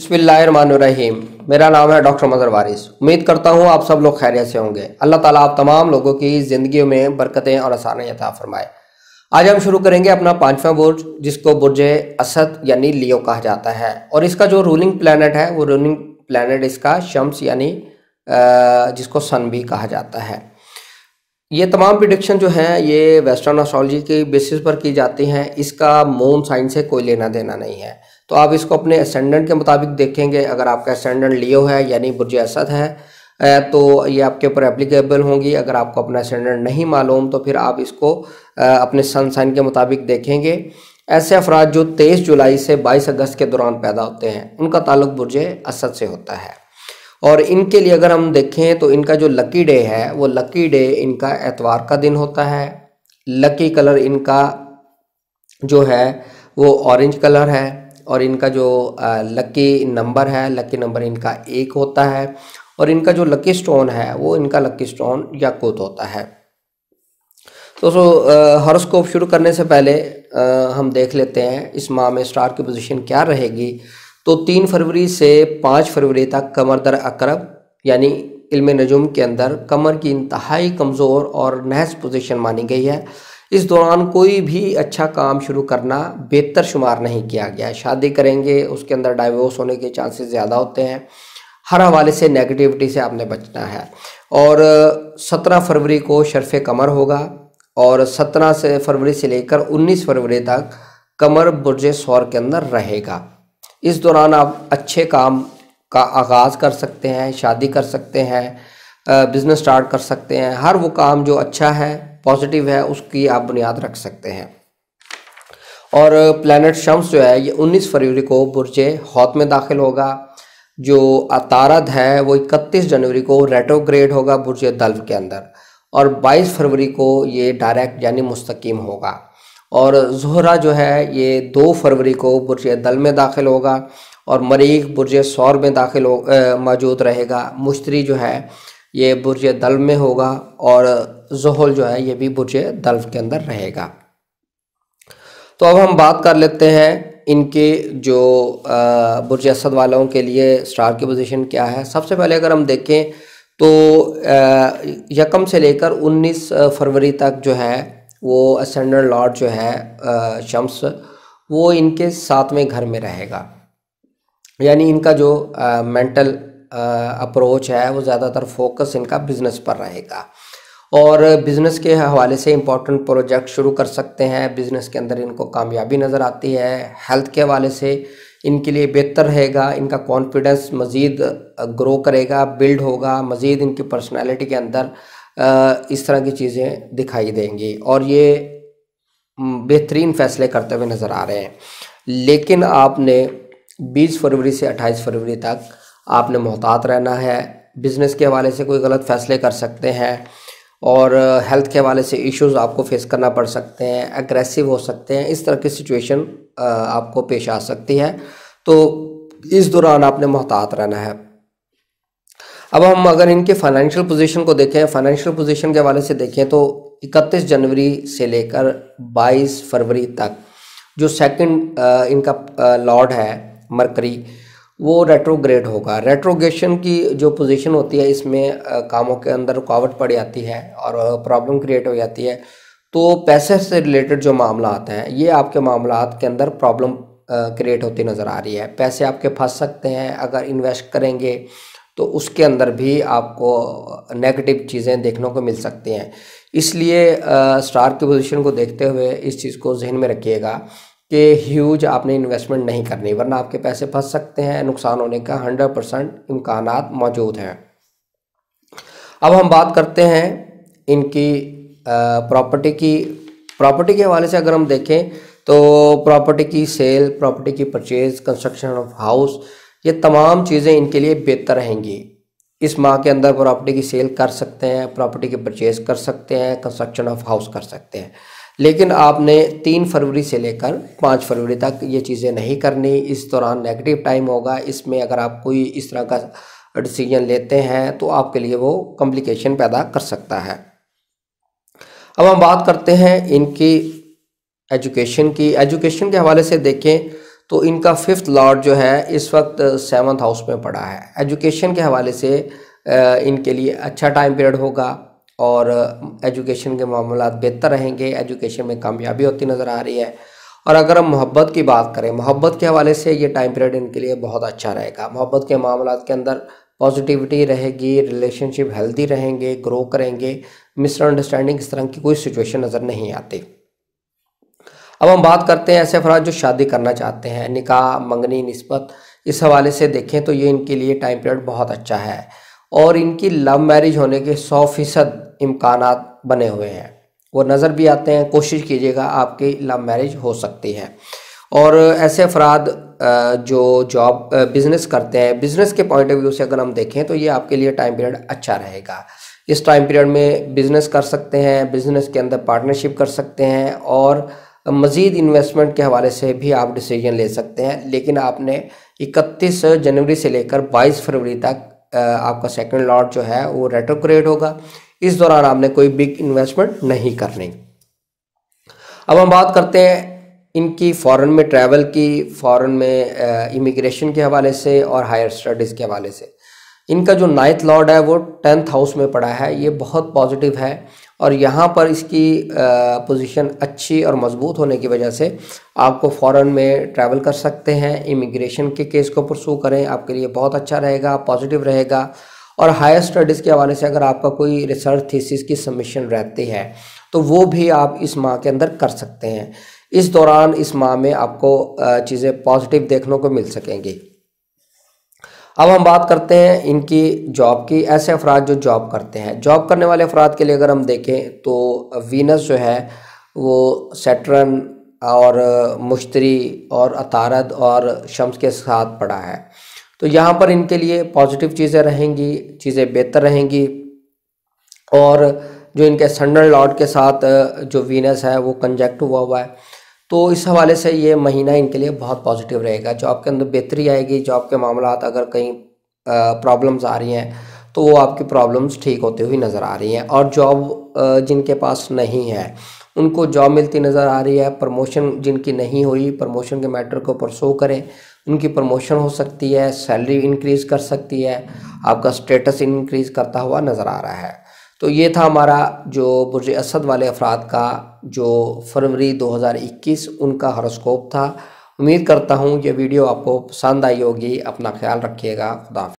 बिस्मिल्लाहिर्रहमानिर्रहीम। मेरा नाम है डॉक्टर मज़हर वारिस। उम्मीद करता हूँ आप सब लोग खैरियत से होंगे। अल्लाह ताला आप तमाम लोगों की ज़िंदगी में बरकतें और आसानी अता फरमाए। आज हम शुरू करेंगे अपना 5वां बुर्ज, जिसको बुर्ज असद यानी लियो कहा जाता है। और इसका जो रूलिंग प्लैनेट है वो रूलिंग प्लैनेट इसका शम्स यानी जिसको सन भी कहा जाता है। ये तमाम प्रिडिक्शन जो हैं ये वेस्टर्न एस्ट्रोलॉजी के बेसिस पर की जाती हैं। इसका मून साइन से कोई लेना देना नहीं है। तो आप इसको अपने असेंडेंट के मुताबिक देखेंगे। अगर आपका असेंडेंट लियो है यानी बुर्ज असद है तो ये आपके ऊपर एप्लीकेबल होंगी। अगर आपको अपना असेंडेंट नहीं मालूम तो फिर आप इसको अपने सन साइन के मुताबिक देखेंगे। ऐसे अफराद जो 23 जुलाई से 22 अगस्त के दौरान पैदा होते हैं उनका ताल्लुक बुर्ज असद से होता है। और इनके लिए अगर हम देखें तो इनका जो लकी डे है वो लकी डे इनका एतवार का दिन होता है। लकी कलर इनका जो है वो ऑरेंज कलर है। और इनका जो लकी नंबर है, लकी नंबर इनका 1 होता है। और इनका जो लकी स्टोन है वो इनका लकी स्टोन याकूत होता है। तो हॉरोस्कोप शुरू करने से पहले हम देख लेते हैं इस माह में स्टार की पोजीशन क्या रहेगी। तो 3 फरवरी से 5 फरवरी तक कमर दर अकरब यानी इल्म नजुम के अंदर कमर की इंतहाई कमज़ोर और नहस पोजीशन मानी गई है। इस दौरान कोई भी अच्छा काम शुरू करना बेहतर शुमार नहीं किया गया है। शादी करेंगे उसके अंदर डाइवोर्स होने के चांसेस ज़्यादा होते हैं। हर हवाले से नेगेटिविटी से आपने बचना है। और 17 फरवरी को शर्फ कमर होगा और 17 फरवरी से लेकर 19 फरवरी तक कमर बुर्ज सौर के अंदर रहेगा। इस दौरान आप अच्छे काम का आगाज़ कर सकते हैं, शादी कर सकते हैं, बिज़नेस स्टार्ट कर सकते हैं। हर वो काम जो अच्छा है, पॉजिटिव है, उसकी आप बुनियाद रख सकते हैं। और प्लैनेट शम्स जो है ये 19 फरवरी को बुर्ज हौत में दाखिल होगा। जो अतारद है वो 31 जनवरी को रेट्रोग्रेड होगा बुर्ज दल्व के अंदर। और 22 फरवरी को ये डायरेक्ट यानी मुस्तकीम होगा। और ज़ोहरा जो है ये 2 फरवरी को बुर्ज दल में दाखिल होगा। और मरीख बुर्ज सौर में दाखिल मौजूद रहेगा। मुश्तरी जो है ये बुर्ज दल में होगा और ज़ुहल जो है ये भी बुर्ज दल के अंदर रहेगा। तो अब हम बात कर लेते हैं इनके जो बुर्ज असद वालों के लिए स्टार की पोजीशन क्या है। सबसे पहले अगर हम देखें तो 1 से लेकर 19 फरवरी तक जो है वो असेंडेंट लॉर्ड जो है शम्स वो इनके 7वें घर में रहेगा। यानी इनका जो मेंटल अप्रोच है वो ज़्यादातर फोकस इनका बिज़नेस पर रहेगा। और बिज़नेस के हवाले से इम्पोर्टेंट प्रोजेक्ट शुरू कर सकते हैं। बिज़नेस के अंदर इनको कामयाबी नज़र आती है। हेल्थ के हवाले से इनके लिए बेहतर रहेगा। इनका कॉन्फिडेंस मज़ीद ग्रो करेगा, बिल्ड होगा। मज़ीद इनकी पर्सनैलिटी के अंदर इस तरह की चीज़ें दिखाई देंगी और ये बेहतरीन फ़ैसले करते हुए नज़र आ रहे हैं। लेकिन आपने 20 फरवरी से 28 फरवरी तक आपने मोहतात रहना है। बिज़नेस के हवाले से कोई गलत फ़ैसले कर सकते हैं और हेल्थ के हवाले से इश्यूज़ आपको फेस करना पड़ सकते हैं, एग्रेसिव हो सकते हैं। इस तरह की सिचुएशन आपको पेश आ सकती है। तो इस दौरान आपने मोहतात रहना है। अब हम अगर इनके फाइनेंशियल पोजीशन को देखें, फाइनेंशियल पोजीशन के हवाले से देखें तो 31 जनवरी से लेकर 22 फरवरी तक जो सेकंड इनका लॉर्ड है मरकरी वो रेट्रोग्रेड होगा। रेट्रोगेशन की जो पोजीशन होती है इसमें कामों के अंदर रुकावट पड़ जाती है और प्रॉब्लम क्रिएट हो जाती है। तो पैसे से रिलेटेड जो मामला आते हैं ये आपके मामलात के अंदर प्रॉब्लम क्रिएट होती नज़र आ रही है। पैसे आपके फंस सकते हैं। अगर इन्वेस्ट करेंगे तो उसके अंदर भी आपको नेगेटिव चीज़ें देखने को मिल सकती हैं। इसलिए स्टार की पोजीशन को देखते हुए इस चीज़ को जहन में रखिएगा कि ह्यूज आपने इन्वेस्टमेंट नहीं करनी, वरना आपके पैसे फंस सकते हैं। नुकसान होने का 100% इम्कानात मौजूद हैं। अब हम बात करते हैं इनकी प्रॉपर्टी के हवाले से। अगर हम देखें तो प्रॉपर्टी की सेल, प्रॉपर्टी की परचेज़, कंस्ट्रक्शन ऑफ हाउस, ये तमाम चीज़ें इनके लिए बेहतर रहेंगी। इस माह के अंदर प्रॉपर्टी की सेल कर सकते हैं, प्रॉपर्टी की परचेज़ कर सकते हैं, कंस्ट्रक्शन ऑफ हाउस कर सकते हैं। लेकिन आपने 3 फरवरी से लेकर 5 फरवरी तक ये चीज़ें नहीं करनी। इस दौरान नेगेटिव टाइम होगा। इसमें अगर आप कोई इस तरह का डिसीजन लेते हैं तो आपके लिए वो कॉम्प्लिकेशन पैदा कर सकता है। अब हम बात करते हैं इनकी एजुकेशन की। एजुकेशन के हवाले से देखें तो इनका 5th लॉर्ड जो है इस वक्त 7th हाउस में पड़ा है। एजुकेशन के हवाले से इनके लिए अच्छा टाइम पीरियड होगा और एजुकेशन के मामलात बेहतर रहेंगे, एजुकेशन में कामयाबी होती नज़र आ रही है। और अगर हम मोहब्बत की बात करें, मोहब्बत के हवाले से ये टाइम पीरियड इनके लिए बहुत अच्छा रहेगा। मोहब्बत के मामलात के अंदर पॉजिटिविटी रहेगी, रिलेशनशिप हेल्दी रहेंगे, ग्रो करेंगे, मिसअंडरस्टैंडिंग इस तरह की कोई सिचुएशन नज़र नहीं आती। अब हम बात करते हैं ऐसे अफराद जो शादी करना चाहते हैं, निकाह, मंगनी, निस्बत, इस हवाले से देखें तो ये इनके लिए टाइम पीरियड बहुत अच्छा है और इनकी लव मैरिज होने के 100% इम्कानात बने हुए हैं, वो नज़र भी आते हैं। कोशिश कीजिएगा, आपकी लव मैरिज हो सकती है। और ऐसे अफराद जो जॉब बिज़नेस करते हैं, बिज़नेस के पॉइंट ऑफ व्यू से अगर हम देखें तो ये आपके लिए टाइम पीरियड अच्छा रहेगा। इस टाइम पीरियड में बिज़नेस कर सकते हैं, बिज़नेस के अंदर पार्टनरशिप कर सकते हैं और मज़ीद इन्वेस्टमेंट के हवाले से भी आप डिसीजन ले सकते हैं। लेकिन आपने 31 जनवरी से लेकर 22 फरवरी तक आपका 2nd लॉर्ड जो है वो रेट्रोग्रेड होगा। इस दौरान आपने कोई बिग इन्वेस्टमेंट नहीं करनी। अब हम बात करते हैं इनकी फ़ॉरेन में ट्रैवल की, फ़ॉरेन में इमिग्रेशन के हवाले से और हायर स्टडीज़ के हवाले से। इनका जो 9th लॉर्ड है वो 10th हाउस में पड़ा है, ये बहुत पॉजिटिव है और यहाँ पर इसकी पोजीशन अच्छी और मजबूत होने की वजह से आपको फ़ॉरेन में ट्रैवल कर सकते हैं। इमिग्रेशन के केस को परसू करें, आपके लिए बहुत अच्छा रहेगा, पॉजिटिव रहेगा। और हायर स्टडीज़ के हवाले से अगर आपका कोई रिसर्च थीसिस की सबमिशन रहती है तो वो भी आप इस माह के अंदर कर सकते हैं। इस दौरान, इस माह में आपको चीज़ें पॉजिटिव देखने को मिल सकेंगी। अब हम बात करते हैं इनकी जॉब की। ऐसे अफराद जो जॉब करते हैं, जॉब करने वाले अफराद के लिए अगर हम देखें तो वीनस जो है वो सैटर्न और मुश्तरी और अतारद और शम्स के साथ पड़ा है। तो यहाँ पर इनके लिए पॉजिटिव चीज़ें रहेंगी, चीज़ें बेहतर रहेंगी। और जो इनके सन्डन लॉर्ड के साथ जो वीनस है वो कंजक्ट हुआ हुआ है, तो इस हवाले से ये महीना इनके लिए बहुत पॉजिटिव रहेगा। जॉब के अंदर बेहतरी आएगी, जॉब के मामलात अगर कहीं प्रॉब्लम्स आ रही हैं तो वो आपकी प्रॉब्लम्स ठीक होती हुई नज़र आ रही हैं। और जॉब जिनके पास नहीं है उनको जॉब मिलती नज़र आ रही है। प्रमोशन जिनकी नहीं हुई, प्रमोशन के मैटर को परसू करें, उनकी प्रमोशन हो सकती है, सैलरी इंक्रीज़ कर सकती है, आपका स्टेटस इंक्रीज़ करता हुआ नज़र आ रहा है। तो ये था हमारा जो बुर्ज असद वाले अफराद का जो फरवरी 2021 उनका हॉरोस्कोप था। उम्मीद करता हूँ ये वीडियो आपको पसंद आई होगी। अपना ख्याल रखिएगा। खुदा हाफ़िज़।